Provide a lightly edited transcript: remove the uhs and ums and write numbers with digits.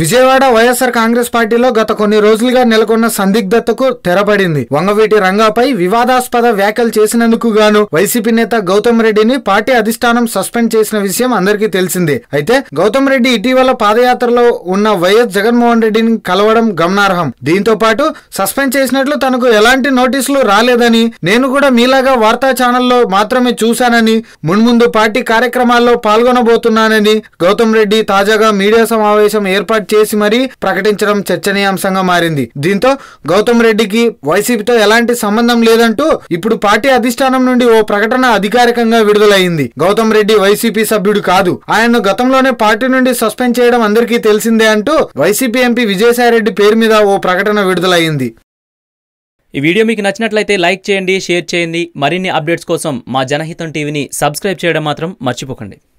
విజయవాడ వైఎస్ఆర్ కాంగ్రెస్ పార్టీలో గత కొన్ని రోజులుగా నెలకొన్న సందిగ్ధతకు తెరపడింది. వంగవీటి రంగాపై వివాదాస్పద వ్యాఖ్యలు చేసినందుకు గాను వైసీపీ నేత గౌతమ్ రెడ్డిని పార్టీ అధిష్టానం సస్పెండ్ చేసిన విషయం అందరికీ తెలిసిందే. అయితే గౌతమ్ రెడ్డి ఇటీవల పాదయాత్రలో ఉన్న వైఎస్ జగన్మోహన్ రెడ్డిని కలవడం గమనార్హం. దీంతో పాటు సస్పెండ్ చేసినట్లు తనకు ఎలాంటి నోటీసులు రాలేదని, నేను కూడా మీలాగా వార్తా ఛానల్లో మాత్రమే చూశానని, మున్ముందు పార్టీ కార్యక్రమాల్లో పాల్గొనబోతున్నానని గౌతమ్ రెడ్డి తాజాగా మీడియా సమావేశం ఏర్పాటు చేసి మరీ ప్రకటించడం చర్చనీయాంశంగా మారింది. దీంతో గౌతమ్ రెడ్డికి వైసీపీతో ఎలాంటి సంబంధం లేదంటూ ఇప్పుడు పార్టీ అధిష్టానం నుండి ఓ ప్రకటన అధికారికంగా విడుదలైంది. గౌతమ్ రెడ్డి వైసీపీ సభ్యుడు కాదు, ఆయన్ను గతంలోనే పార్టీ నుండి సస్పెండ్ చేయడం అందరికీ తెలిసిందే అంటూ వైసీపీ ఎంపీ విజయసాయిరెడ్డి పేరు మీద ఓ ప్రకటన విడుదలైంది. ఈ వీడియో మీకు నచ్చినట్లయితే లైక్ చేయండి, షేర్ చేయండి. మరిన్ని అప్డేట్స్ కోసం మా జనహితం టీవీని సబ్స్క్రైబ్ చేయడం మాత్రం మర్చిపోకండి.